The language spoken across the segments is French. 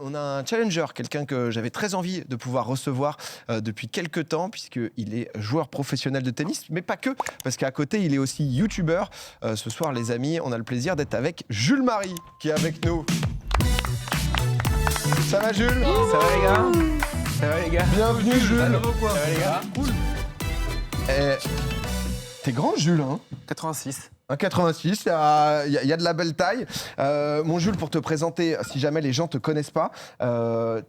On a un challenger, quelqu'un que j'avais très envie de pouvoir recevoir depuis quelques temps, puisqu'il est joueur professionnel de tennis, mais pas que, parce qu'à côté, il est aussi youtubeur. Ce soir, les amis, on a le plaisir d'être avec Jules Marie, qui est avec nous. Ça va, Jules? Ça va, les gars? Ça va, les gars? Bienvenue, Jules. Ça va, les gars? Cool. T'es grand, Jules, hein? 86. 1,86, il y a de la belle taille. Mon Jules, pour te présenter, si jamais les gens te connaissent pas,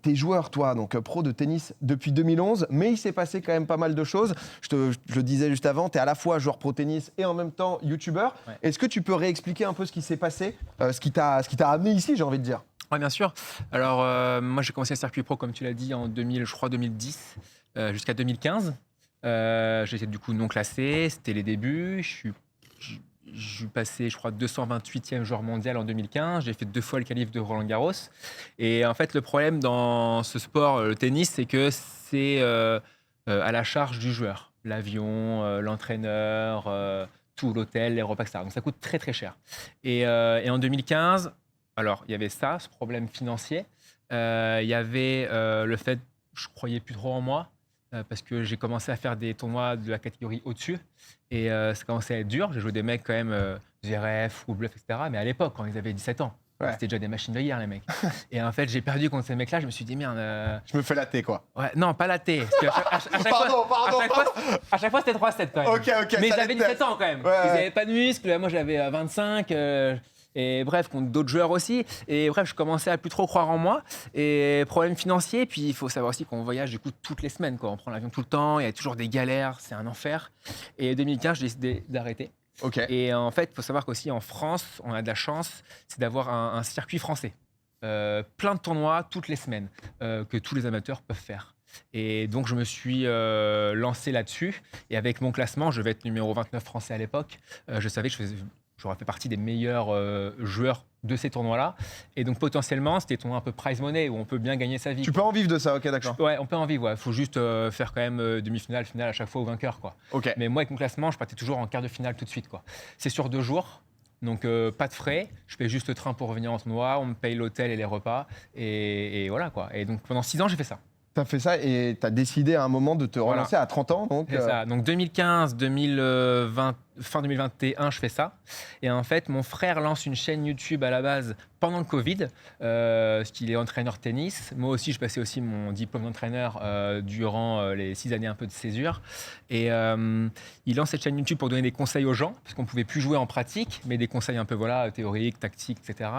t'es joueur, toi, donc pro de tennis depuis 2011, mais il s'est passé quand même pas mal de choses. Je le disais juste avant, t'es à la fois joueur pro tennis et en même temps youtubeur. Ouais. Est-ce que tu peux réexpliquer un peu ce qui s'est passé, ce qui t'a amené ici, j'ai envie de dire? Oui, bien sûr. Alors, moi, j'ai commencé le circuit pro, comme tu l'as dit, en 2010, jusqu'à 2015. J'étais du coup non classé, c'était les débuts. Je suis passé, je crois, 228e joueur mondial en 2015. J'ai fait 2 fois le qualif de Roland-Garros. Et en fait, le problème dans ce sport, le tennis, c'est que c'est à la charge du joueur. L'avion, l'entraîneur, tout, l'hôtel, les repas, etc. Donc ça coûte très, très cher. Et en 2015, alors, il y avait ça, ce problème financier. Il y avait le fait que je ne croyais plus trop en moi. Parce que j'ai commencé à faire des tournois de la catégorie au-dessus et ça commençait à être dur. J'ai joué des mecs quand même, GRF, Roublev, etc. Mais à l'époque, quand ils avaient 17 ans, ouais. C'était déjà des machines de guerre, les mecs. Et en fait, j'ai perdu contre ces mecs-là. Je me suis dit, merde. Je me fais latter, quoi. Ouais, non, pas latter. À chaque fois, c'était 3-7 quand même. Ok. Mais j'avais 17 ans quand même. Ouais. Ils n'avaient pas de muscles. Moi, j'avais 25. Et bref, contre d'autres joueurs aussi. Et bref, je commençais à plus trop croire en moi. Et problème financier. Puis il faut savoir aussi qu'on voyage du coup toutes les semaines, quoi. On prend l'avion tout le temps. Il y a toujours des galères. C'est un enfer. Et 2015, j'ai décidé d'arrêter. Et en fait, il faut savoir qu'aussi en France, on a de la chance, c'est d'avoir un circuit français. Plein de tournois toutes les semaines que tous les amateurs peuvent faire. Et donc, je me suis lancé là-dessus. Et avec mon classement, je vais être numéro 29 français à l'époque. Je savais que j'aurais fait partie des meilleurs joueurs de ces tournois-là. Et donc, potentiellement, c'était des tournois un peu prize money où on peut bien gagner sa vie. Tu peux en vivre de ça, ok, d'accord. Ouais, on peut en vivre. Il faut juste faire quand même demi-finale, finale à chaque fois au vainqueur, quoi. Mais moi, avec mon classement, je partais toujours en quart de finale tout de suite, quoi. C'est sur 2 jours. Donc, pas de frais. Je paye juste le train pour revenir en tournoi. On me paye l'hôtel et les repas. Et voilà, quoi. Et donc, pendant 6 ans, j'ai fait ça. Tu as fait ça et tu as décidé à un moment de te relancer à 30 ans. Donc, c'est ça. Donc 2015, 2020, fin 2021, je fais ça. Et en fait, mon frère lance une chaîne YouTube à la base pendant le Covid, parce qu'il est entraîneur tennis. Moi aussi, je passais aussi mon diplôme d'entraîneur durant les 6 années un peu de césure. Et il lance cette chaîne YouTube pour donner des conseils aux gens, parce qu'on ne pouvait plus jouer en pratique, mais des conseils un peu théoriques, tactiques, etc.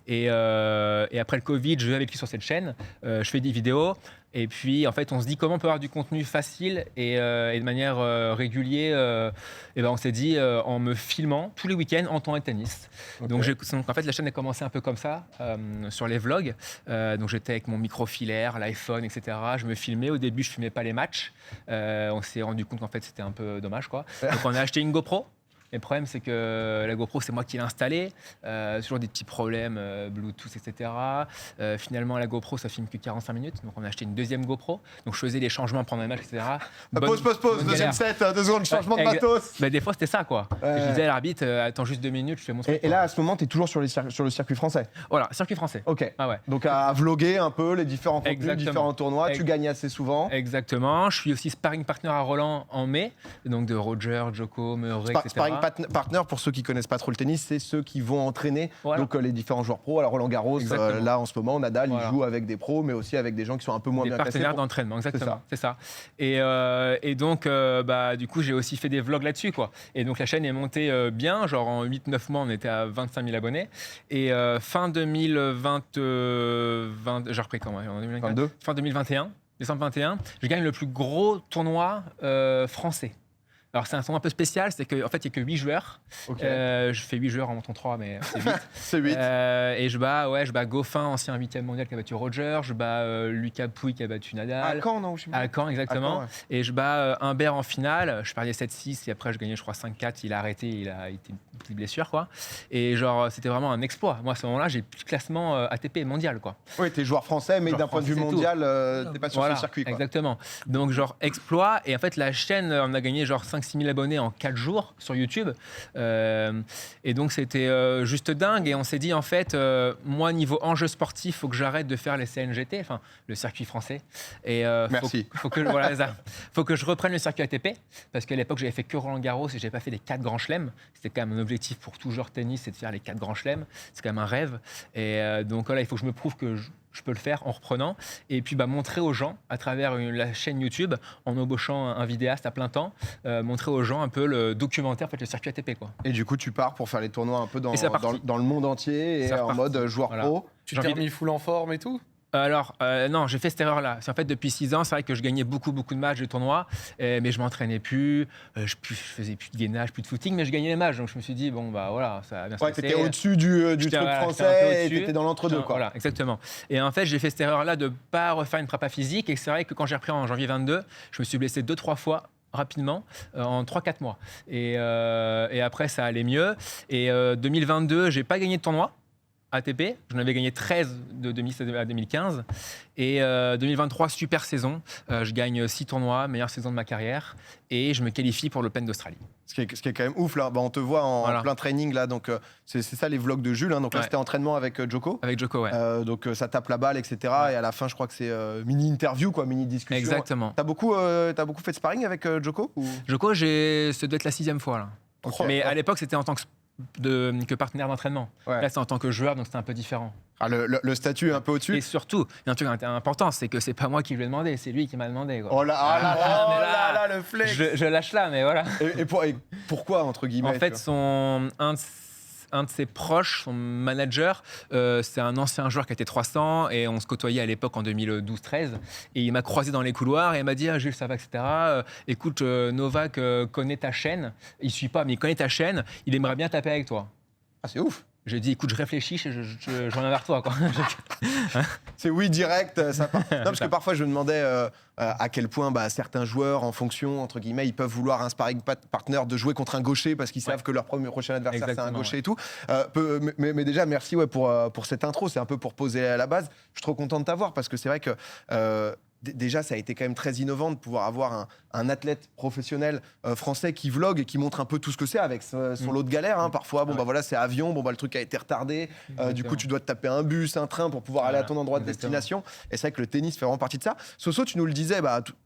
Et après le Covid, je vais avec lui sur cette chaîne. Je fais des vidéos. Et puis, en fait, on se dit comment on peut avoir du contenu facile et de manière régulière. Et ben, on s'est dit en me filmant tous les week-ends en tournoi de tennis. Donc, en fait, la chaîne a commencé un peu comme ça, sur les vlogs. Donc, j'étais avec mon micro filaire, l'iPhone, etc. Je me filmais. Au début, je ne filmais pas les matchs. On s'est rendu compte qu'en fait, c'était un peu dommage, quoi. Donc, on a acheté une GoPro. Mais le problème, c'est que la GoPro, c'est moi qui l'ai installée. Toujours des petits problèmes, Bluetooth, etc. Finalement, la GoPro, ça filme que 45 minutes. Donc, on a acheté une deuxième GoPro. Donc, je faisais les changements pendant les matchs, etc. Pause. Deuxième set, 2 secondes, changement de matos. Bah, des fois, c'était ça, quoi. Je disais à l'arbitre, attends juste 2 minutes, je fais mon truc. Et là, à ce moment, tu es toujours sur le circuit français? Voilà, circuit français. Ok. Ah ouais. Donc, à vloguer un peu les différents contenus, les différents tournois. Tu gagnes assez souvent. Exactement. Je suis aussi sparring partner à Roland en mai. Donc, de Roger, Djoko, Murray, etc. Sparring partner, pour ceux qui connaissent pas trop le tennis, c'est ceux qui vont entraîner donc, les différents joueurs pros. Alors Roland-Garros, là en ce moment, Nadal, il joue avec des pros, mais aussi avec des gens qui sont un peu moins bien classés. Des partenaires d'entraînement, exactement. C'est ça. Et donc, du coup, j'ai aussi fait des vlogs là-dessus, quoi. Et donc, la chaîne est montée bien. Genre, en 8-9 mois, on était à 25 000 abonnés. Et fin 2020, j'ai repris quand même, en 2022. Fin 2021, décembre 2021, je gagne le plus gros tournoi français. Alors, c'est un tournoi un peu spécial, c'est qu'en fait, il n'y a que 8 joueurs. Je fais 8 joueurs en montant 3, mais c'est 8. C'est 8. Et je bats Goffin, ancien 8e mondial qui a battu Roger. Je bats Lucas Pouille qui a battu Nadal. À Caen, non? À Caen, exactement. À Caen, ouais. Et je bats Humbert en finale. Je perdais 7-6 et après, je gagnais, je crois, 5-4. Il a arrêté, il a été une petite blessure, quoi. Et genre, c'était vraiment un exploit. Moi, à ce moment-là, j'ai plus de classement ATP mondial, quoi. Oui, t'es joueur français, mais d'un point de vue mondial, t'es pas sur ce circuit, quoi. Exactement. Donc, genre, exploit. Et en fait, la chaîne, on a gagné genre 5 5-6 000 abonnés en 4 jours sur YouTube. Et donc, c'était juste dingue. Et on s'est dit, en fait, moi, niveau enjeu sportif, il faut que j'arrête de faire les CNGT, enfin, le circuit français. Et Merci. faut que je reprenne le circuit ATP. Parce qu'à l'époque, j'avais fait que Roland-Garros et j'avais pas fait les 4 grands chelems. C'était quand même un objectif pour tout joueur de tennis, c'est de faire les 4 grands chelems. C'est quand même un rêve. Et donc, voilà, il faut que je me prouve que je peux le faire en reprenant et puis montrer aux gens à travers la chaîne YouTube en embauchant un vidéaste à plein temps, montrer aux gens un peu le documentaire, en fait, le circuit ATP, quoi. Et du coup, tu pars pour faire les tournois un peu dans c'est reparti. le monde entier et C'est en reparti. mode joueur Voilà. pro. Tu t'es remis full en forme et tout? Alors, non, j'ai fait cette erreur-là. C'est en fait, depuis 6 ans, c'est vrai que je gagnais beaucoup de matchs, de tournois, mais je m'entraînais plus, je faisais plus de gainage, plus de footing, mais je gagnais les matchs. Donc, je me suis dit, bon, bah voilà, ça va bien se Ouais, passer. t'étais au-dessus du truc J'étais un peu français et au-dessus. t'étais dans l'entre-deux, quoi. Voilà, exactement. Et en fait, j'ai fait cette erreur-là de ne pas refaire une prépa physique. Et c'est vrai que quand j'ai repris en janvier 22, je me suis blessé 2-3 fois rapidement, en 3-4 mois. Et après, ça allait mieux. Et 2022, j'ai pas gagné de tournoi ATP. J'en avais gagné 13 de 2016 à 2015. Et 2023, super saison. Je gagne 6 tournois, meilleure saison de ma carrière. Et je me qualifie pour l'Open d'Australie. Ce qui est quand même ouf, là. Bah, on te voit en Voilà. plein training, là. Donc, c'est ça les vlogs de Jules. Hein. Donc là, Ouais. c'était entraînement avec Djoko. Avec Djoko, ouais. Donc, ça tape la balle, etc. Et à la fin, je crois que c'est mini-interview, quoi, mini-discussion. Exactement. T'as beaucoup fait de sparring avec Djoko ou... Djoko, ça doit être la 6e fois, là. Ok. Mais à l'époque, c'était en tant que partenaire d'entraînement. Ouais. Là, c'est en tant que joueur, donc c'était un peu différent. Ah, le statut est un peu au-dessus. Et surtout, il y a un truc important, c'est que c'est pas moi qui lui ai demandé, c'est lui qui m'a demandé, quoi. Oh là, ah là, mais là, là, là, le flex. Je lâche là, mais voilà. Et pourquoi, entre guillemets En fait, tu vois un de ses proches, son manager, c'est un ancien joueur qui était 300 et on se côtoyait à l'époque en 2012-13. Et il m'a croisé dans les couloirs et il m'a dit Jules, ça va, etc. Écoute, Novak connaît ta chaîne. Il suit pas, mais il connaît ta chaîne. Il aimerait bien taper avec toi. Ah, c'est ouf. J'ai dit écoute, je réfléchis, je reviens vers toi, quoi. C'est oui direct, ça part. Non, parce que parfois je me demandais à quel point certains joueurs, en fonction, entre guillemets, ils peuvent vouloir un sparring partner de jouer contre un gaucher parce qu'ils savent que leur prochain adversaire c'est un Exactement, gaucher et tout. Mais déjà, merci pour cette intro, c'est un peu pour poser à la base. Je suis trop content de t'avoir parce que c'est vrai que déjà, ça a été quand même très innovant de pouvoir avoir un athlète professionnel français qui vlog et qui montre un peu tout ce que c'est avec son lot de galères. Hein. Parfois, voilà, c'est avion, le truc a été retardé. Du coup, tu dois te taper un bus, un train pour pouvoir aller à ton endroit de destination. Et c'est vrai que le tennis fait vraiment partie de ça. Soso, tu nous le disais,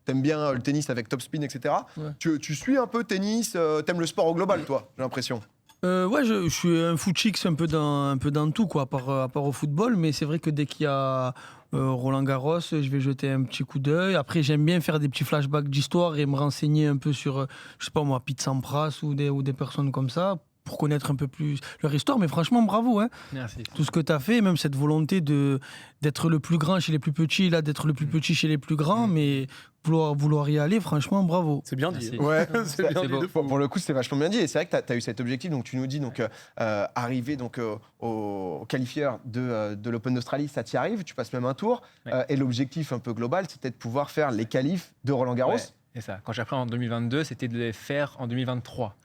t'aimes bien le tennis avec Topspin, etc. Ouais. Tu suis un peu tennis, t'aimes le sport au global, toi, j'ai l'impression. Ouais, je suis un foot chic un peu dans tout, quoi, à part au football. Mais c'est vrai que dès qu'il y a Roland Garros, je vais jeter un petit coup d'œil. Après, j'aime bien faire des petits flashbacks d'histoire et me renseigner un peu sur, je sais pas moi, Pete Sampras ou des personnes comme ça, pour connaître un peu plus leur histoire. Mais franchement, bravo, hein. Merci. Tout ce que tu as fait, même cette volonté d'être le plus grand chez les plus petits, là, d'être le plus petit chez les plus grands, mais vouloir y aller, franchement, bravo. C'est bien dit. Merci. Ouais, C'est bien c'est dit beau. de fou. pour le coup, c'est vachement bien dit. Et c'est vrai que tu as eu cet objectif. Donc, tu nous dis, arriver au qualifieur de l'Open d'Australie, ça t'y arrive. Tu passes même un tour. Ouais. Et l'objectif un peu global, c'était de pouvoir faire les qualifs de Roland-Garros. Ouais, c'est ça. Quand j'ai appris en 2022, c'était de les faire en 2023.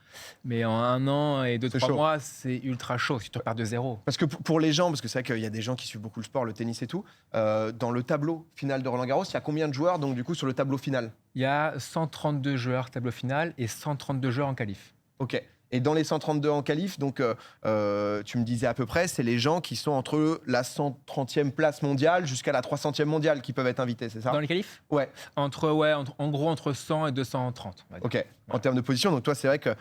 Mais en 1 an et 2-3 chaud. mois, c'est ultra chaud si tu repars de zéro. Parce que pour les gens, parce que c'est vrai qu'il y a des gens qui suivent beaucoup le sport, le tennis et tout, dans le tableau final de Roland-Garros, il y a combien de joueurs, donc du coup, sur le tableau final? Il y a 132 joueurs tableau final et 132 joueurs en qualif. Ok. Et dans les 132 en qualif, donc tu me disais à peu près, c'est les gens qui sont entre la 130e place mondiale jusqu'à la 300e mondiale qui peuvent être invités, c'est ça? Dans les qualifs Ouais. en gros, entre 100 et 230. on va dire. Ok. En termes de position, donc toi, c'est vrai que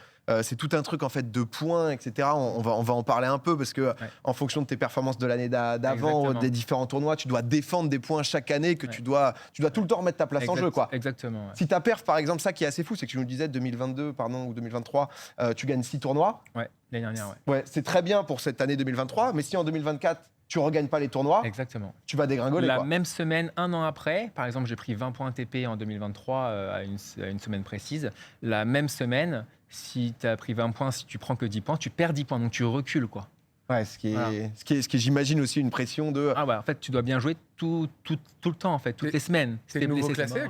c'est tout un truc en fait de points, etc. On va en parler un peu parce que en fonction de tes performances de l'année d'avant, Exactement. des différents tournois, tu dois défendre des points chaque année que tu dois tout le temps remettre ta place en jeu, quoi. Exactement. Ouais. Si ta perf, par exemple, ça qui est assez fou, c'est que tu nous disais 2022, ou 2023, tu gagnes 6 tournois. Ouais, l'année dernière, ouais. Ouais, c'est très bien pour cette année 2023, mais si en 2024 tu regagnes pas les tournois, Exactement. tu vas dégringoler. La quoi. même semaine, 1 an après, par exemple, j'ai pris 20 points TP en 2023 à une semaine précise. La même semaine, si tu as pris 20 points, si tu prends que 10 points, tu perds 10 points, donc tu recules, quoi. Ouais, ce qui est, Voilà. ce qui est, j'imagine aussi une pression de. Ah ouais, en fait, tu dois bien jouer tout le temps, en fait, toutes les semaines. C'est Si le t'es nouveau blessé, c'est classé mort.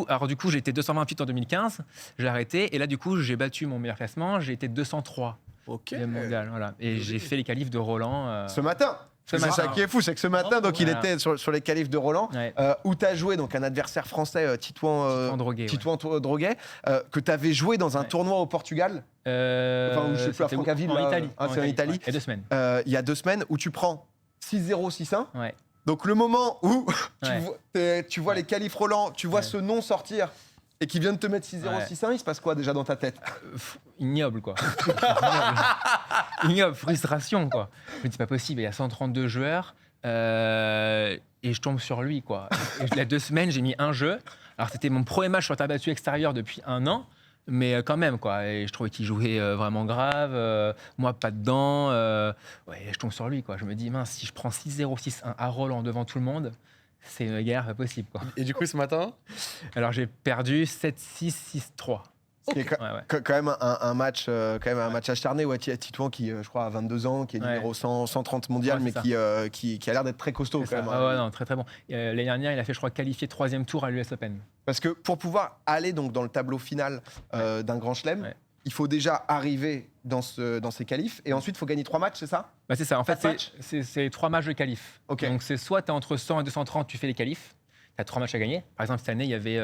actuellement Du coup, j'ai été 228 en 2015, j'ai arrêté, et là, du coup, j'ai battu mon meilleur classement, j'ai été 203 Ok. mondial, voilà. Et j'ai fait les qualifs de Roland. Ce matin. Ce C'est ça matin. qui est fou, c'est que ce matin, donc il Voilà. était sur les qualifs de Roland, Ouais. où tu as joué donc un adversaire français, Titouan Droguet, ouais. Titouan Droguet, que tu avais joué dans un Ouais. tournoi au Portugal, ou je sais plus, à C'était Francaville, en là. Italie. Ah, c'est en Italie. Ouais, il y a 2 semaines. Il y a 2 semaines, où tu prends 6-0, 6-1. Ouais. Donc le moment où Ouais. tu vois les qualifs Roland, tu vois Ouais. ce nom sortir et qui vient de te mettre 6-0, Ouais. 6-1, il se passe quoi déjà dans ta tête? Ignoble, quoi. Ignoble, frustration, quoi. Je me dis, c'est pas possible, il y a 132 joueurs et je tombe sur lui, quoi. Et il y a 2 semaines, j'ai mis un jeu. Alors, c'était mon premier match sur terre battue extérieure depuis 1 an, mais quand même, quoi. Et je trouvais qu'il jouait vraiment grave. Moi, pas dedans. Ouais, je tombe sur lui, quoi. Je me dis, mince, si je prends 6-0, 6-1 à Roland devant tout le monde, c'est une guerre pas possible, quoi. Et du coup, ce matin, Alors, j'ai perdu 7-6, 6-3. Ce qui est Ouais, ouais. quand même un match, match acharné. Ouais, Titouan qui, je crois, a 22 ans, qui est Ouais. numéro 130 mondial, Ouais, mais c'est qui a l'air d'être très costaud C'est quand ça. même. Ah ouais, non, très très bon. L'année dernière, il a fait, je crois, qualifié 3e tour à l'US Open. Parce que pour pouvoir aller donc dans le tableau final d'un Grand Chelem, Ouais. il faut déjà arriver dans ces qualifs et ensuite il faut gagner 3 matchs, c'est ça? Bah, c'est ça. En fait, Quatre matchs c'est 3 matchs de qualif. Ok. Donc, c'est soit tu es entre 100 et 230, tu fais les qualifs. Tu as 3 matchs à gagner. Par exemple, cette année, il y avait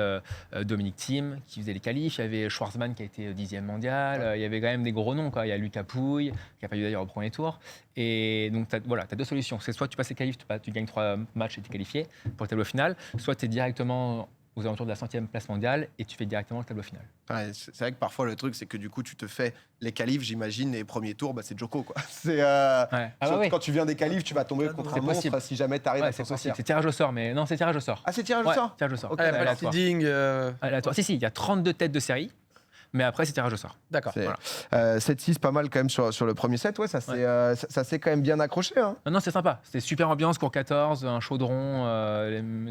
Dominique Thiem qui faisait les qualifs. Il y avait Schwarzman qui a été 10e mondial. Il y avait quand même des gros noms, quoi. Il y a Lucas Pouille, qui n'a pas eu d'ailleurs au premier tour. Et donc, tu as 2 solutions. C'est soit tu passes les qualifs, tu gagnes 3 matchs et tu es qualifié pour le tableau final. Soit tu es directement aux alentours de la 100e place mondiale et tu fais directement le tableau final. Ouais, c'est vrai que parfois le truc c'est que du coup tu te fais les qualifs, j'imagine, et premiers tours, bah, c'est Joko quoi. C'est Ouais. Ah bah surtout ouais. quand tu viens des qualifs, tu vas tomber C'est contre un possible. monstre si jamais tu arrives Ouais, à c'est t'en possible. sortir. C'est tirage au sort, mais non, c'est tirage au sort. Ah, c'est tirage au Ouais, sort. tirage au sort. Ok, il n'y a pas de Aléatoire. seeding. Aléatoire. Si, il y a 32 têtes de série, mais après, c'est tirage au sort. D'accord. C'est- Voilà. 7-6, pas mal quand même sur le premier set. Ouais, ça s'est quand même bien accroché. Hein. Non, c'est sympa. C'était super ambiance, cours 14, un chaudron,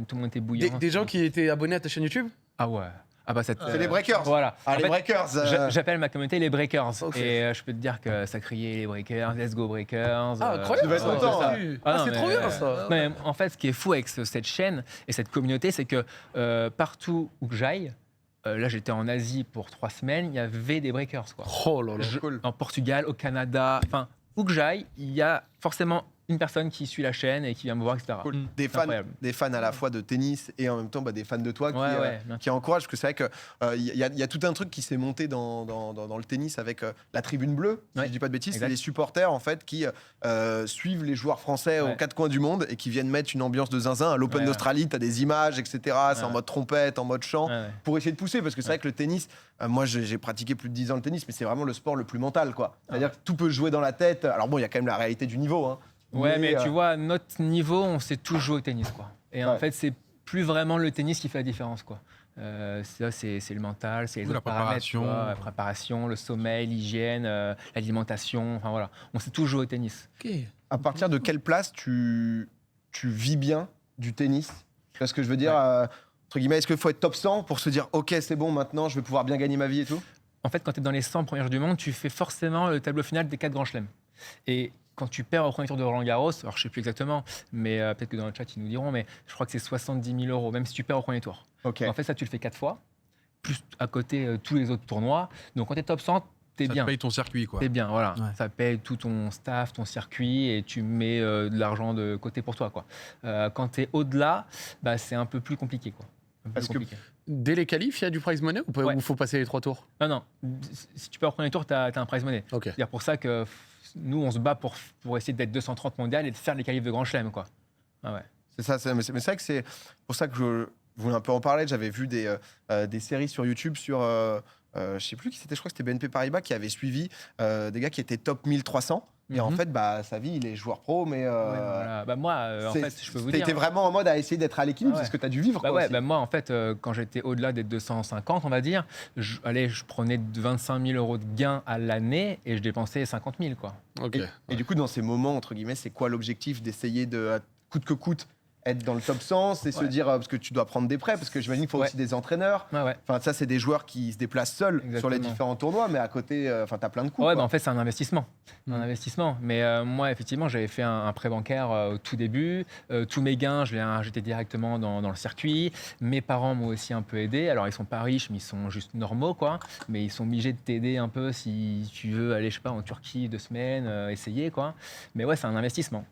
tout le monde était bouillant. Des gens qui étaient abonnés à ta chaîne YouTube? Ah ouais. Ah bah, C'est les breakers. Voilà. Ah, En les fait, breakers. J'appelle ma communauté les breakers. Ok. Et je peux te dire que ça criait les breakers, let's go breakers. Ah, incroyable. tu vas être ça. content, Ah, hein. Ah non, c'est mais- trop bien ça. Non, mais en fait, ce qui est fou avec cette chaîne et cette communauté, c'est que partout où que j'aille, là j'étais en Asie pour 3 semaines, il y avait des breakers, quoi. Oh là là. Cool. En Portugal, au Canada, enfin, où que j'aille, il y a forcément une personne qui suit la chaîne et qui vient me voir, etc. Cool. Mm. Des C'est fans, incroyable. des fans à la fois de tennis et en même temps des fans de toi Ouais, ouais, bien qui encouragent. Parce que c'est vrai qu'il y a tout un truc qui s'est monté dans le tennis avec la tribune bleue, si Ouais, je dis pas de bêtises. C'est exact. les supporters en fait qui suivent les joueurs français aux Ouais. 4 coins du monde et qui viennent mettre une ambiance de zinzin. À l'Open Ouais, ouais. d'Australie, tu as des images, etc. C'est en Ouais. mode trompette, en mode chant. Ouais, ouais. Pour essayer de pousser, parce que c'est vrai que le tennis, moi j'ai pratiqué plus de 10 ans le tennis, mais c'est vraiment le sport le plus mental, quoi. C'est-à-dire que tout peut se jouer dans la tête. Alors bon, il y a quand même la réalité du niveau, hein. Ouais, mais tu vois, à notre niveau, on sait tous jouer au tennis, quoi. Et en Ouais. fait, c'est plus vraiment le tennis qui fait la différence, quoi. Ça, c'est le mental, c'est les Ou la autres paramètres, tu préparation. vois, la préparation, le sommeil, l'hygiène, l'alimentation, enfin voilà. On sait tous jouer au tennis. Ok. À partir de quelle place tu vis bien du tennis? Tu vois ce que je veux dire, entre guillemets, est-ce qu'il faut être top 100 pour se dire ok, c'est bon, maintenant je vais pouvoir bien gagner ma vie et tout? En fait, quand tu es dans les 100 premiers joueurs du monde, tu fais forcément le tableau final des 4 grands chelems. Et quand tu perds au premier tour de Roland Garros, alors je sais plus exactement, mais peut-être que dans le chat ils nous diront, mais je crois que c'est 70 000 €, même si tu perds au premier tour. Ok. En fait, ça tu le fais 4 fois, plus à côté tous les autres tournois. Donc quand tu es top 100, tu es Ça te bien. paye ton circuit, quoi. T'es bien, voilà. Ouais. Ça paye tout ton staff, ton circuit, et tu mets de l'argent de côté pour toi, quoi. Quand tu es au-delà, bah, c'est un peu plus compliqué, quoi. Un peu Parce plus que- compliqué. Dès les qualifs, il y a du prize money ou Ouais. il faut passer les 3 tours? Non, si tu perds au premier tour, tu as un prize money. Ok. C'est pour ça que nous, on se bat pour essayer d'être 230 mondial et de faire les qualifs de Grand Chelem, quoi. Ah ouais. C'est ça, mais c'est vrai que c'est pour ça que je voulais un peu en parler. J'avais vu des séries sur YouTube sur, je sais plus qui c'était, je crois que c'était BNP Paribas qui avait suivi des gars qui étaient top 1300. Et en Mhm. fait, sa vie, il est joueur pro, mais Voilà. Bah, moi, en fait, je peux vous dire. t'étais vraiment en mode à essayer d'être à l'équilibre, Ah ouais. c'est ce que tu as dû vivre. Bah quoi, ouais, aussi. bah moi en fait, quand j'étais au-delà des 250, on va dire, je prenais 25 000 € de gains à l'année et je dépensais 50 000, quoi. Ok. Et du coup, dans ces moments, entre guillemets, c'est quoi l'objectif d'essayer de, à coûte que coûte, être dans le top 100, c'est se dire, parce que tu dois prendre des prêts, parce que j'imagine qu'il faut aussi des entraîneurs. Ouais. Enfin, ça, c'est des joueurs qui se déplacent seuls sur les différents tournois, mais à côté, t'as plein de coûts. Ouais, en fait, c'est un investissement. Mais moi, effectivement, j'avais fait un prêt bancaire au tout début. Tous mes gains, je les ai injectés directement dans le circuit. Mes parents m'ont aussi un peu aidé. Alors, ils sont pas riches, mais ils sont juste normaux, quoi. Mais ils sont obligés de t'aider un peu si tu veux aller, je sais pas, en Turquie 2 semaines, essayer, quoi. Mais ouais, c'est un investissement.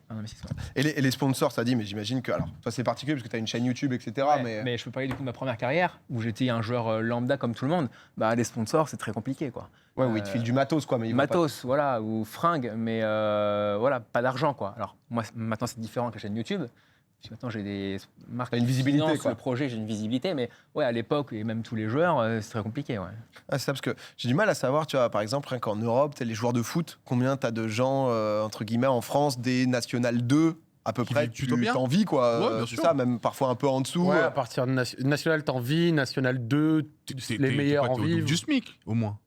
Et les sponsors, ça dit, mais j'imagine que, alors, toi, c'est particulier parce que tu as une chaîne YouTube, etc. Ouais, mais je peux parler du coup de ma première carrière, où j'étais un joueur lambda comme tout le monde. Bah, les sponsors, c'est très compliqué, quoi. Ouais, où ils te filent du matos, quoi. Mais matos, voilà, ou fringues, mais voilà, pas d'argent, quoi. Alors, moi, maintenant, c'est différent avec la chaîne YouTube. Puis maintenant, j'ai des marques. T'as une visibilité, sur le projet, j'ai une visibilité, mais ouais, à l'époque, et même tous les joueurs, c'est très compliqué, ouais. Ah, c'est ça, parce que j'ai du mal à savoir, tu vois, par exemple, rien qu'en Europe, les joueurs de foot, combien t'as de gens, entre guillemets, en France, des National 2 à peu près, vivent plutôt bien. T'en vis, quoi. Ouais, bien c'est sûr. ça, même parfois un peu en dessous. Ouais, à partir de National, t'en vis, National 2, les meilleurs en T'es au double vivent. du SMIC, au moins.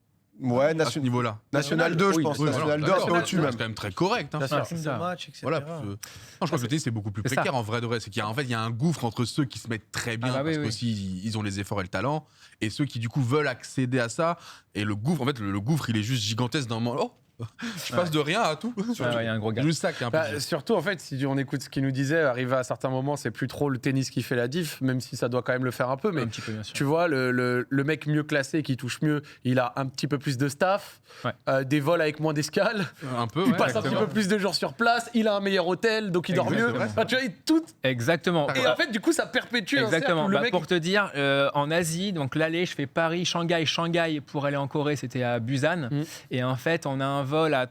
Ouais, À ce niveau-là. National 2, je oui, pense. oui, National 2, d'accord, c'est au-dessus, même. C'est quand même très correct. Hein. Bien sûr. c'est de ça. match, etc. Voilà. Non, je crois que le tennis, c'est beaucoup plus C'est précaire ça. en vrai de vrai. C'est qu'il y a, en fait, il y a un gouffre entre ceux qui se mettent très bien Ah bah oui, parce oui. qu'aussi ils ont les efforts et le talent, et ceux qui du coup veulent accéder à ça. Et le gouffre, en fait, le gouffre, il est juste gigantesque d'un moment. Oh, je passe de rien à tout. Ouais, il y a un gros gap. Juste ça qui est un peu. Bah, surtout, en fait, si on écoute ce qu'il nous disait, arrivé à certains moments, c'est plus trop le tennis qui fait la diff, même si ça doit quand même le faire un peu. Mais Un petit peu, bien sûr. tu vois, le mec mieux classé qui touche mieux, il a un petit peu plus de staff, Ouais. des vols avec moins d'escale, Un peu. il ouais, passe un petit exactement. peu plus de jours sur place, il a un meilleur hôtel, donc il dort mieux. Exactement. Enfin, tu vois, tout. Exactement. Et en fait, du coup, ça perpétue un cercle Exactement. où le Bah, mec. pour te dire, en Asie, donc l'aller, je fais Paris, Shanghai pour aller en Corée, c'était à Busan. Et en fait, on a un vol à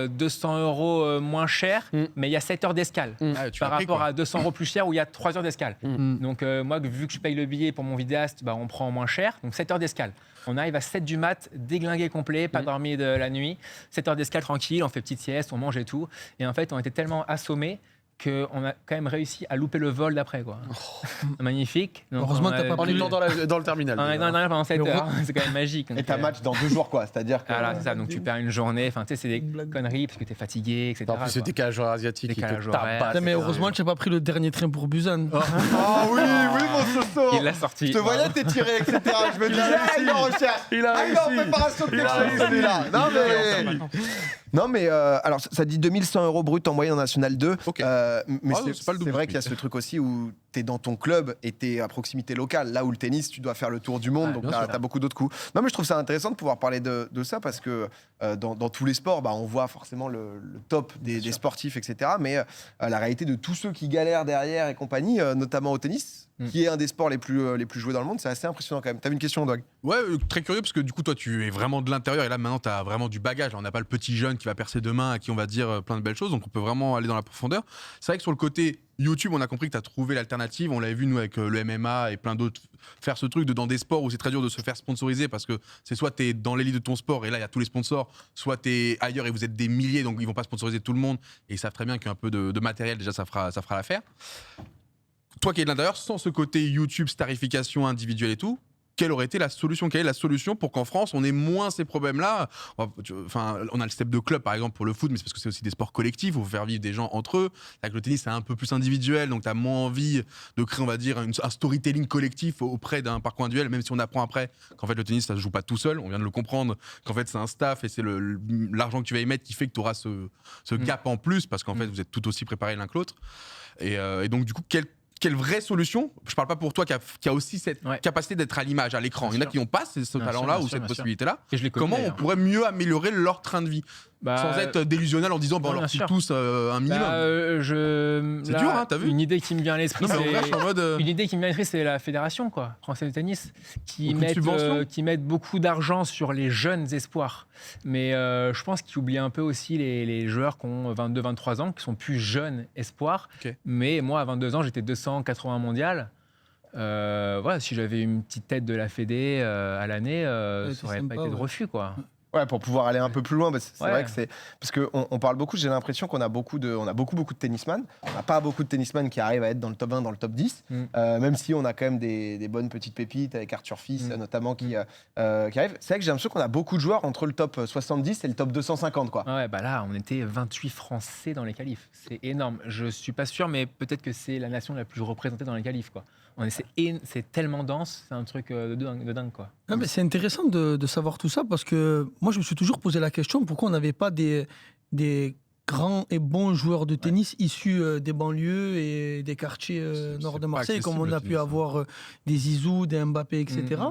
200 € moins cher, mais il y a 7 heures d'escale. Ah, tu Par as pris, rapport quoi. à 200 € plus cher où il y a 3 heures d'escale. Donc moi, vu que je paye le billet pour mon vidéaste, bah, on prend moins cher, donc 7 heures d'escale. On arrive à 7 du mat, déglingué complet, pas dormi de la nuit, 7 heures d'escale tranquille, on fait petite sieste, on mange et tout. Et en fait, on était tellement assommés qu'on a quand même réussi à louper le vol d'après, quoi. Magnifique. Donc, Heureusement on que a- t'as pas En étant dans le terminal. On est dans pendant 7 Mais heures, c'est quand même magique. Et Donc, t'as match dans 2 jours, quoi. C'est-à-dire que. voilà, c'est ça. Donc tu perds une journée. Enfin, tu sais, c'est des Une blague. conneries parce que t'es fatigué, etc. En plus, c'est quoi. décalage horaire asiatique. il te Décalage horaire. tabasse. Putain, mais heureusement que j'ai pas pris le dernier train pour Busan. Ah oui, mon Soso. Il l'a sorti. Je te voyais t'étirer, etc. Je me disais, ah, il est en recherche. Il a Ah, il est en réussi. préparation de Il quelque a chose, réussi. celui-là. Non, mais alors, ça dit 2100 € brut en moyenne en National 2. Ok. Mais Ah, c'est pas le double vrai du qu'il y a ce truc aussi où tu es dans ton club et tu es à proximité locale. Là où le tennis, tu dois faire le tour du monde, Ouais, donc bien tu sûr. as beaucoup d'autres coups. Non, mais je trouve ça intéressant de pouvoir parler de ça parce que dans tous les sports, bah, on voit forcément le top des sportifs, etc. Mais la réalité de tous ceux qui galèrent derrière et compagnie, notamment au tennis, qui est un des sports les plus joués dans le monde, c'est assez impressionnant quand même. T'avais une question, Doug? Ouais, très curieux parce que du coup, toi, tu es vraiment de l'intérieur et là, maintenant, tu as vraiment du bagage. On n'a pas le petit jeune qui va percer demain, à qui on va dire plein de belles choses, donc on peut vraiment aller dans la profondeur. C'est vrai que sur le côté YouTube, on a compris que tu as trouvé l'alternative. On l'avait vu, nous, avec le MMA et plein d'autres, faire ce truc dans des sports où c'est très dur de se faire sponsoriser parce que c'est soit tu es dans l'élite de ton sport et là, il y a tous les sponsors, soit tu es ailleurs et vous êtes des milliers, donc ils vont pas sponsoriser tout le monde et ils savent très bien qu'un peu de matériel, déjà, ça fera l'affaire. Toi qui es de l'intérieur, sans ce côté YouTube, starification individuelle et tout, quelle aurait été la solution? Quelle est la solution pour qu'en France, on ait moins ces problèmes-là? Enfin, on a le step de club, par exemple, pour le foot, mais c'est parce que c'est aussi des sports collectifs, il faut faire vivre des gens entre eux. Avec le tennis, c'est un peu plus individuel, donc tu as moins envie de créer, on va dire, un storytelling collectif auprès d'un parcours individuel, même si on apprend après qu'en fait, le tennis, ça se joue pas tout seul. On vient de le comprendre, qu'en fait, c'est un staff et c'est l'argent que tu vas y mettre qui fait que tu auras ce gap en plus, parce qu'en fait, vous êtes tout aussi préparés l'un que l'autre. Et donc, du coup, quelle vraie solution? Je parle pas pour toi qui a aussi cette capacité d'être à l'image, à l'écran. Il y en a qui n'ont pas ce talent-là ou cette possibilité-là. Et je les connais, Comment on d'ailleurs. pourrait mieux améliorer leur train de vie sans être délusionnel en disant on bien leur file sûr. tous un minimum? C'est dur, hein, t'as vu? Une idée qui me vient à l'esprit, Non, mais en vrai, je suis en mode. Une idée qui me vient à l'esprit, c'est la fédération française de tennis, qui Beaucoup de subventions. qui mettent beaucoup d'argent sur les jeunes espoirs. Mais je pense qu'ils oublient un peu aussi les joueurs qui ont 22-23 ans, qui sont plus jeunes espoirs. Ok. Mais moi, à 22 ans, j'étais 280 mondial. Voilà, si j'avais une petite tête de la Fédé à l'année, ça c'est n'aurait sympa, pas été de ouais. refus, quoi. Ouais, pour pouvoir aller un peu plus loin, c'est Ouais. vrai que c'est parce qu'on parle beaucoup. J'ai l'impression qu'on a beaucoup de tennisman. On n'a pas beaucoup de tennisman qui arrivent à être dans le top 20, dans le top 10. Même si on a quand même des bonnes petites pépites avec Arthur Fils notamment qui arrive. C'est vrai que j'ai l'impression qu'on a beaucoup de joueurs entre le top 70 et le top 250 quoi. Ouais, bah là, on était 28 Français dans les qualifs. C'est énorme. Je suis pas sûr, mais peut-être que c'est la nation la plus représentée dans les qualifs, quoi. C'est tellement dense, c'est un truc de dingue, quoi. Ah, mais c'est intéressant de savoir tout ça parce que moi, je me suis toujours posé la question pourquoi on n'avait pas des grands et bons joueurs de tennis issus des banlieues et des quartiers nord de pas Marseille, comme on accessible, a le pu tennis, avoir des Zizou, des Mbappé, etc.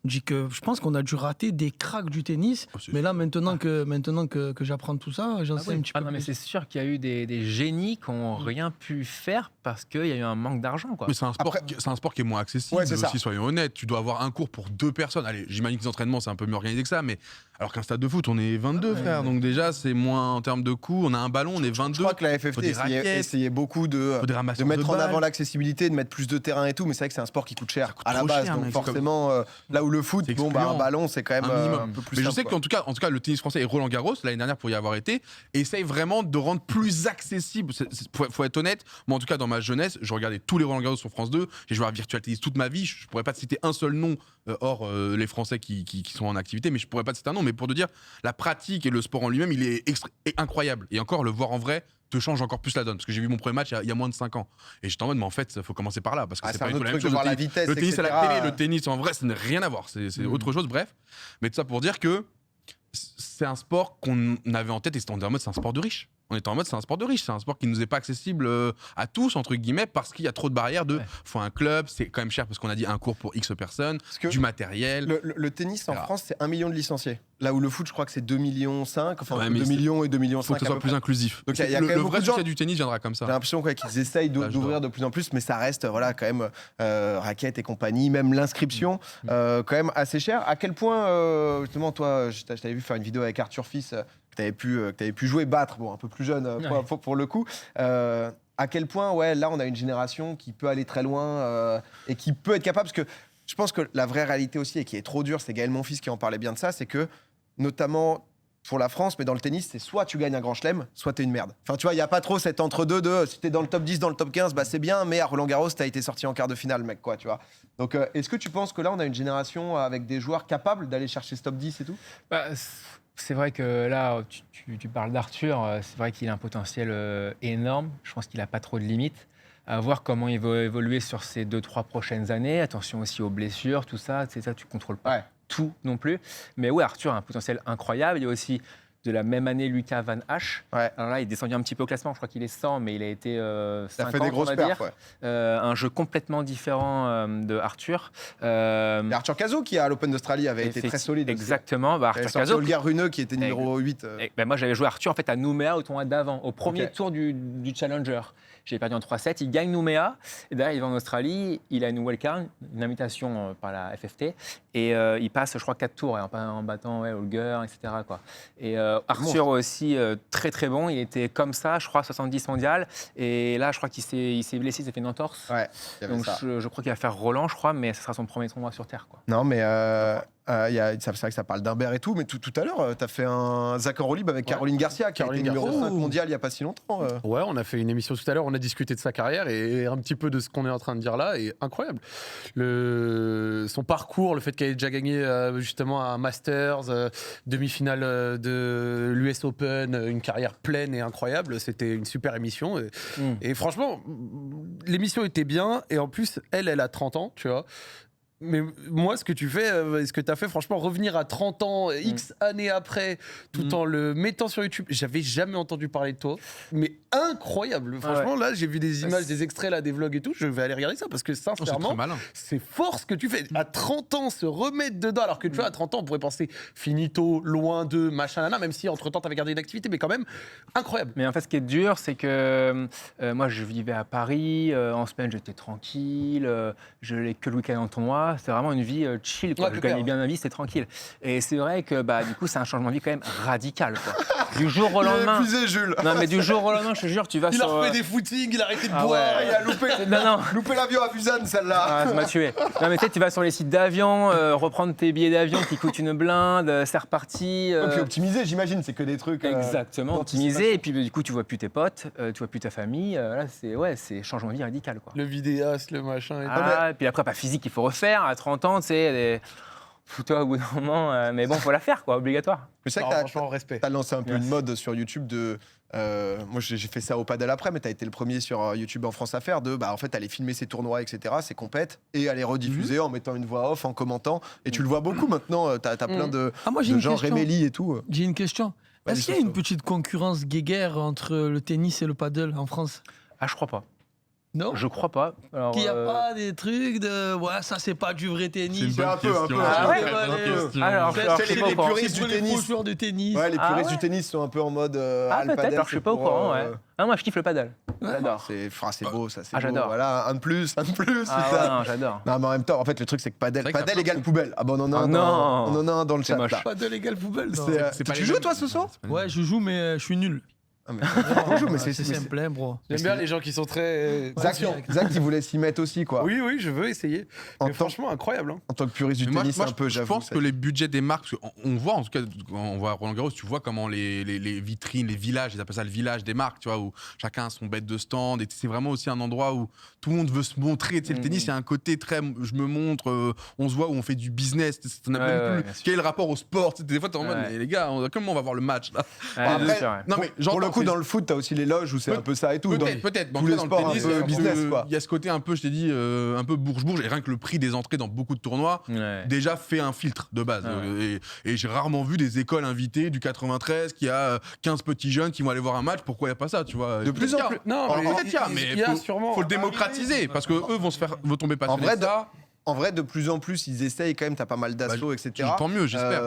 Je pense qu'on a dû rater des cracks du tennis. Oh, c'est Mais là, maintenant que j'apprends tout ça, j'en sais un petit peu non, mais plus. c'est sûr qu'il y a eu des génies qui n'ont rien pu faire parce qu'il y a eu un manque d'argent, quoi. Mais c'est un sport qui est moins accessible Ouais, c'est ça. aussi, soyons honnêtes. Tu dois avoir un cours pour 2 personnes. Allez, j'imagine que les entraînements, c'est un peu mieux organisé que ça, mais alors qu'un stade de foot, on est 22, frère. Donc déjà, c'est moins en termes de coûts. On a un ballon, on est 22. Je crois que la Faut FFT des raquettes, essayait beaucoup de faut des ramasseurs mettre de en balles. avant l'accessibilité, de mettre plus de terrain et tout, mais c'est vrai que c'est un sport qui coûte cher à la trop base. cher, Donc mec. forcément, là où le foot, C'est bon, bah, un excluant. ballon, c'est quand même Un minimum. un peu plus Mais je simple, sais quoi. qu'en tout cas, le tennis français et Roland Garros, l'année dernière pour y avoir été, essaye vraiment de rendre plus accessible. Faut être honnête, moi en tout cas dans ma jeunesse, je regardais tous les Roland Garros sur France 2, j'ai joué à Virtual Tennis toute ma vie, je pourrais pas te citer un seul nom, hors les Français qui sont en activité, mais je pourrais pas te citer un nom, mais pour te dire, la pratique et le sport en lui-même, il est incroyable. Et encore, le voir en vrai te change encore plus la donne. Parce que j'ai vu mon premier match il y a moins de 5 ans. Et j'étais en mode, mais en fait, il faut commencer par là. Parce que Ah, c'est c'est pas un du tout autre la même truc de chose. voir la vitesse, Le tennis à la etc. télé, le tennis en vrai, ça n'a rien à voir. C'est autre chose, bref. Mais tout ça pour dire que c'est un sport qu'on avait en tête et c'était en mode, c'est un sport de riche. On était en mode, c'est un sport de riche, c'est un sport qui nous est pas accessible à tous, entre guillemets, parce qu'il y a trop de barrières faut un club, c'est quand même cher parce qu'on a dit un cours pour X personnes, Parce que du matériel. le tennis en Alors. France, c'est 1 million de licenciés. Là où le foot, je crois que c'est 2,5 millions, enfin Ouais, 2 mais millions et 2,5 millions. Il faut que ça soit plus inclusif. Donc, il y a le quand même beaucoup vrai de gens- succès du tennis viendra comme J'ai ça. l'impression qu'ils essayent L'âge d'ouvrir d'or. de plus en plus, mais ça reste voilà, quand même raquettes et compagnie, même l'inscription, quand même assez cher. À quel point, justement, toi, je t'avais vu faire une vidéo avec Arthur Fils, que tu avais pu jouer, battre, bon, un peu plus jeune pour le coup. À quel point, ouais, là, on a une génération qui peut aller très loin et qui peut être capable, parce que je pense que la vraie réalité aussi, et qui est trop dure, c'est Gaël Monfils qui en parlait bien de ça, c'est que, notamment pour la France, mais dans le tennis, c'est soit tu gagnes un grand chelem, soit t'es une merde. Enfin, tu vois, il n'y a pas trop cet entre-deux de si t'es dans le top 10, dans le top 15, bah c'est bien, mais à Roland Garros, t'as été sorti en quart de finale, mec, quoi, tu vois. Donc, est-ce que tu penses que là, on a une génération avec des joueurs capables d'aller chercher ce top 10 et tout ? Bah, c'est vrai que là, tu parles d'Arthur, c'est vrai qu'il a un potentiel énorme. Je pense qu'il n'a pas trop de limites. À voir comment il va évoluer sur ces 2-3 prochaines années. Attention aussi aux blessures, tout ça. C'est ça, tu ne contrôles pas tout non plus. Mais oui, Arthur a un potentiel incroyable. Il y a aussi de la même année Lucas Van Hache. Ouais. Alors là, il est descendu un petit peu au classement. Je crois qu'il est 100, mais il a été 50, Ça fait des grosses on va dire. perfs, ouais. Un jeu complètement différent de Arthur. Il y a Arthur Cazot qui, à l'Open d'Australie, avait été très solide. Exactement. Bah, Arthur Arthur Cazot. Cazot. Olga Runeux qui était numéro 8. Ben moi, j'avais joué Arthur en fait, à Nouméa au tournoi d'avant, au premier Ok. tour du Challenger. J'ai perdu en 3-7. Il gagne Nouméa. Et derrière, il va en Australie. Il a une wildcard, une invitation par la FFT. Et il passe, je crois, 4 tours en battant Holger, etc. Quoi. Et Arthur aussi, très très bon. Il était comme ça, je crois, 70 mondial. Et là, je crois qu'il s'est blessé, il s'est fait une entorse. Ouais, il y avait Donc ça. je crois qu'il va faire Roland, je crois, mais ce sera son premier tournoi sur Terre. Quoi. Non, mais c'est vrai que ça parle d'Humbert et tout, mais tout à l'heure, tu as fait un Zach en Libre avec Caroline Garcia, qui Caroline a été numéro Garcia. 5 mondial il n'y a pas si longtemps. Ouais, on a fait une émission tout à l'heure, on a discuté de sa carrière et un petit peu de ce qu'on est en train de dire là, et incroyable. Son parcours, le fait qu'elle ait déjà gagné justement un Masters, demi-finale de l'US Open, une carrière pleine et incroyable, c'était une super émission. Et franchement, l'émission était bien, et en plus, elle a 30 ans, tu vois. Mais moi, ce que tu fais, ce que tu as fait, franchement, revenir à 30 ans, X années après, tout en le mettant sur YouTube, j'avais jamais entendu parler de toi. Mais incroyable. Franchement, là, j'ai vu des images, des extraits, là, des vlogs et tout. Je vais aller regarder ça parce que, C'est sincèrement, très malin. c'est fort ce que tu fais. À 30 ans, se remettre dedans, alors que tu vois, à 30 ans, on pourrait penser finito, loin de, machin, nana, même si entre temps, tu avais gardé une activité, mais quand même, incroyable. Mais en fait, ce qui est dur, c'est que moi, je vivais à Paris. En semaine, j'étais tranquille. Je n'allais que le week-end en tournoi. moi, c'est vraiment une vie chill. Quoi. Ouais, Je clair, gagnais bien ma vie, c'était tranquille. Et c'est vrai que du coup, c'est un changement de vie quand même radical. Quoi. Du jour au Il est lendemain. épuisé, Jules. Non, mais du jour au lendemain, je te jure, tu vas Il a sur. refait des footings, il a arrêté de Ah boire. ouais. Il a loupé, Non. loupé l'avion à Busan, celle-là. Ah, ça m'a tué. Non, mais tu sais, tu vas sur les sites d'avion, reprendre tes billets d'avion qui coûtent une blinde, c'est reparti. Et puis optimisé, j'imagine, c'est que des trucs. Exactement, optimisé. Et puis, du coup, tu vois plus tes potes, tu vois plus ta famille. Là, c'est changement de vie radical. Quoi. Le vidéaste, le machin et tout. Et puis après, pas physique, il faut refaire. À 30 ans, tu sais, fous-toi au bout d'un moment. Mais bon, faut la faire, quoi, obligatoire. Mais c'est Non, vrai que franchement, respect. t'as lancé un peu Merci. une mode sur YouTube de. Moi, j'ai fait ça au padel après, mais t'as été le premier sur YouTube en France à faire en fait, aller filmer ses tournois, etc., ses compètes, et aller rediffuser en mettant une voix off, en commentant. Et tu le vois beaucoup maintenant. T'as plein de, Ah, moi, j'ai de une gens, question. Rémélie et tout. J'ai une question. Vas-y, Est-ce qu'il y a une Soso. petite concurrence guéguerre entre le tennis et le paddle en France? Ah, je crois pas. Non. Je crois pas. Alors, Qu'il n'y a pas des trucs de. Ouais, ça, c'est pas du vrai C'est une tennis. C'est un bonne peu, un question. peu. Ah ouais, c'est une bonne ouais, question. Alors, C'est je sais pas les au courant. puristes C'est du pour les tennis. faux joueurs de tennis. Ouais, les Ah puristes ouais. du tennis sont un peu en mode. Ah, le peut-être, padel, alors je suis c'est pas au pour, courant, ouais. Ah, moi, je kiffe le paddle. J'adore. C'est beau, ça, c'est Ah, beau. j'adore. Voilà, un de plus, un de plus. Ah, putain. ouais, non, j'adore. Non, mais en même temps, en fait, le truc, c'est que C'est vrai que padel t'as égale plein de poubelle. Ah, bon, on en a Oh un non. on en a un dans le C'est chat. moche. là. Paddle égale poubelle. non. C'est, pas tu les joues, mêmes. toi, Soso C'est pas les Ouais, je joue, mais je suis nul. Ah, mais bonjour, mais c'est c'est simple, hein, bro. J'aime bien les gens qui sont très Zach, conscients. Zach, il voulait s'y mettre aussi, quoi. Oui, oui, je veux essayer. En Mais tant- franchement, incroyable. Hein. En tant que puriste du Mais tennis, un peu, je j'avoue. pense ça- que les budgets des marques, parce qu'on voit en tout cas, quand on voit Roland Garros, tu vois comment les vitrines, les villages, ils appellent ça le village des marques, tu vois, où chacun a son bête de stand, et c'est vraiment aussi un endroit où tout le monde veut se montrer. Tu sais, le tennis, il y a un côté très, je me montre, on se voit où on fait du business. On a Ouais, même ouais, plus bien sûr. quel est le rapport au sport. Tu sais, des fois, t'es en mode, Ouais. mais les gars, comment on va voir le match là Ouais, Après, bien sûr, ouais. Non, mais Pour le j'entends, coup, c'est- dans le foot, t'as aussi les loges où c'est un peu ça et tout. Peut-être, peut-être. Mais en tous tout les cas, dans sports le un tennis, peu c'est business, quoi. il y a ce côté un peu, je t'ai dit, un peu bourge-bourge. Et rien que le prix des entrées dans beaucoup de tournois, Ouais. déjà fait un filtre de base. Ah Et j'ai rarement vu des écoles invitées du 93 qui a 15 petits jeunes qui vont aller voir un match. Pourquoi il n'y a pas ça, tu vois De plus en plus. Non, En mais fait, il y a, mais il y a faut, sûrement faut le arrivé. démocratiser parce que eux vont tomber passionnés. vrai, de ça. En vrai, de plus en plus, ils essayent quand même. T'as pas mal d'assauts, etc. Tant mieux, j'espère.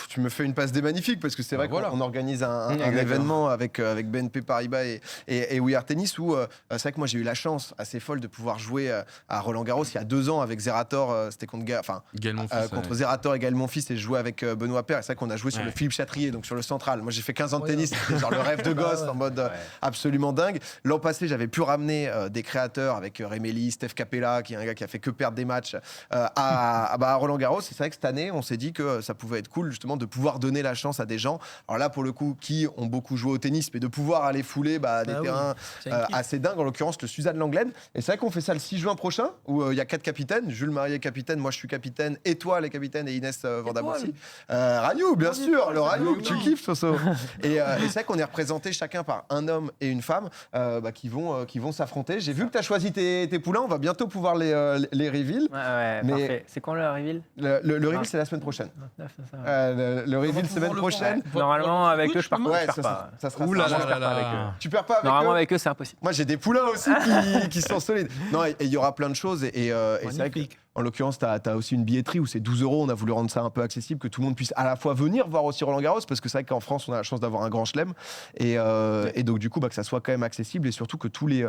Tu me fais une passe des magnifiques parce que c'est vrai Voilà. qu'on organise un Exactement. événement avec BNP Paribas et We Are Tennis où c'est vrai que moi j'ai eu la chance assez folle de pouvoir jouer à Roland Garros il y a 2 ans avec Zerator. C'était contre Gaël Monfils, contre ouais. Zerator et Gaël Monfils et je jouais avec Benoît Paire. Et c'est vrai qu'on a joué sur Ouais. le Philippe Chatrier, donc sur le central. Moi j'ai fait 15 ans de tennis, c'était genre le rêve de gosse en mode absolument dingue. L'an passé, j'avais pu ramener des créateurs avec Rémélie, Steph Capella, qui est un gars qui a fait que perdre des matchs à Roland Garros. C'est vrai que cette année, on s'est dit que ça pouvait être cool justement de pouvoir donner la chance à des gens. Alors là, pour le coup, qui ont beaucoup joué au tennis, mais de pouvoir aller fouler des oui, terrains c'est un kiff. assez dingues, en l'occurrence le Suzanne Langlaine. Et c'est vrai qu'on fait ça le 6 juin prochain, où il y a 4 capitaines. Jules Marié capitaine, moi je suis capitaine, et toi les capitaines, et Inès Vandamoussi. Ragnou, bien sûr, le Ragnou que tu kiffes, Soso. Et c'est vrai qu'on est représenté chacun par un homme et une femme qui vont s'affronter. J'ai vu que tu as choisi tes poulains, on va bientôt pouvoir les reveal. Ouais, Mais- parfait. C'est quand le reveal Le reveal, c'est la semaine prochaine. 29, c'est ça. Le reveal, semaine prochaine. Normalement, avec eux, je pars pas. Ouais, je perds ça pas. sera Ouh là ça. là là avec là. eux. Tu perds pas avec Normalement, eux avec eux, c'est impossible. Moi, j'ai des poulains aussi qui sont solides. Non, et il y aura plein de choses. Et c'est vrai que, Magnifique. en l'occurrence, tu as aussi une billetterie où c'est 12 €. On a voulu rendre ça un peu accessible, que tout le monde puisse à la fois venir voir aussi Roland Garros, parce que c'est vrai qu'en France, on a la chance d'avoir un grand chelem. Et donc, du coup, que ça soit quand même accessible et surtout que tous les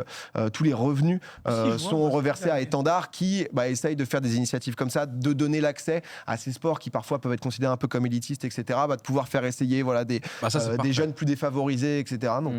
revenus Si, je vois, sont moi, c'est reversés clair. à Étendard qui essaye de faire des initiatives comme ça, de donner l'accès à ces sports qui parfois peuvent être considérés un peu comme élitistes, etc. De pouvoir faire essayer des Bah, ça, c'est des parfait. jeunes plus défavorisés, etc. Donc,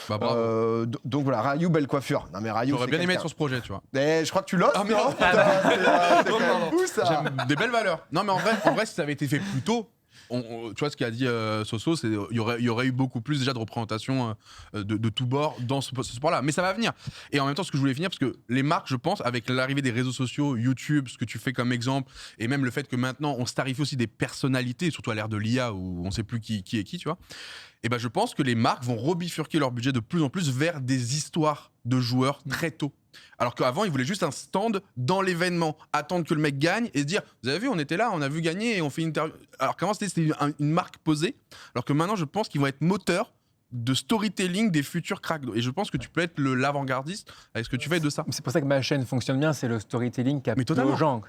Bah, bravo. donc voilà, Rayou, belle coiffure. Non mais Rayou, J'aurais c'est bien aimé être quelqu'un. sur ce projet, tu vois. Eh, je crois que tu l'oses. Ah, mais non non. Putain, c'est quand même fou, ça. J'aime des belles valeurs. Non, mais en vrai, si ça avait été fait plus tôt, tu vois ce qu'a dit Soso, c'est il y aurait eu beaucoup plus déjà de représentation de tous bords dans ce sport-là. Mais ça va venir. Et en même temps, ce que je voulais finir, parce que les marques, je pense, avec l'arrivée des réseaux sociaux, YouTube, ce que tu fais comme exemple, et même le fait que maintenant on se tarifie aussi des personnalités, surtout à l'ère de l'IA où on sait plus qui est qui, tu vois. Et ben je pense que les marques vont rebifurquer leur budget de plus en plus vers des histoires de joueurs très tôt. Alors qu'avant, ils voulaient juste un stand dans l'événement, attendre que le mec gagne et se dire vous avez vu, on était là, on a vu gagner et on fait une interview. Alors qu'avant, c'était une marque posée. Alors que maintenant, je pense qu'ils vont être moteurs de storytelling des futurs cracks. Et je pense que tu peux être l'avant-gardiste avec ce que tu fais de ça. C'est pour ça que ma chaîne fonctionne bien, c'est le storytelling qui a Mais plu totalement. aux gens.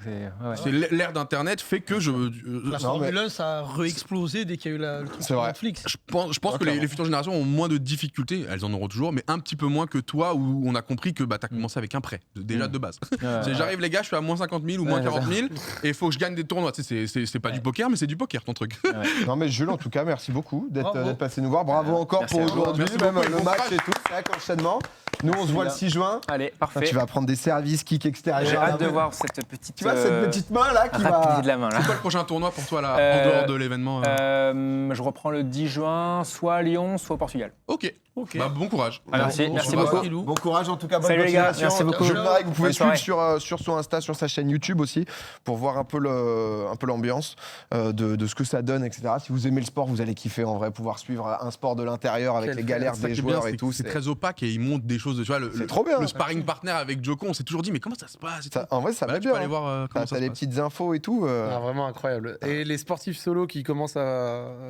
C'est l'ère d'Internet fait que La Formule 1, ça a re-explosé dès qu'il y a eu le truc C'est sur vrai. Netflix. je pense que les futures générations ont moins de difficultés, elles en auront toujours, mais un petit peu moins que toi où on a compris que bah, tu as commencé avec un prêt, déjà de base. J'arrive les gars, je suis à moins 50 000 ou moins Ouais, 40 000 et il faut que je gagne des tournois. Tu sais, c'est pas du poker, mais c'est du poker ton truc. Non mais Jules, en tout cas, merci beaucoup Bravo. d'être passé nous voir. Bravo encore Merci pour à vous. aujourd'hui, Merci même beaucoup et le bon match courage. et tout. C'est vrai qu'enchaînement. Nous, on se voit le 6 juin. Allez, parfait. Tu vas prendre des services, kick extérieur. J'ai hâte de voir cette petite. Tu vois cette petite main là qui rapidité va. de la main là. C'est quoi le prochain tournoi pour toi là, en Euh, dehors de l'événement Je reprends le 10 juin, soit à Lyon, soit au Portugal. Ok, Ok. bah, bon courage. Merci, Bon, merci on se voit. beaucoup. Tranquillou. Bon courage en tout cas, bonne Salut les gars, continuation. merci beaucoup. Jules Marek, vous pouvez Bonne suivre soirée. sur son Insta, sur sa chaîne YouTube aussi, pour voir un peu l'ambiance de ce que ça donne, etc. Si vous aimez le sport, vous allez kiffer en vrai, pouvoir suivre un sport de l'intérieur avec Quel les galères C'est ça des qui est bien, joueurs et c'est tout. que c'est très opaque et ils montrent des choses. Tu vois, C'est trop bien. Le sparring partner avec Joko, on s'est toujours dit mais comment ça se passe et tout. En vrai, ça Bah va là, tu bien. peux aller voir comment T'as ça se les passe. petites infos et tout. Ah, vraiment incroyable. Et les sportifs solo qui commencent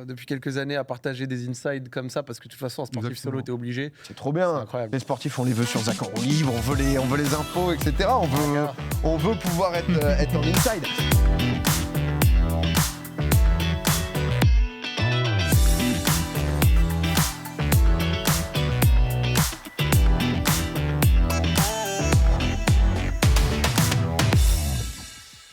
depuis quelques années à partager des insides comme ça, parce que de toute façon, en sportif Exactement. solo, t'es obligé. C'est trop C'est bien. incroyable. Les sportifs, on les veut sur Zach en roue libre, on veut les infos, etc. On veut pouvoir être en inside.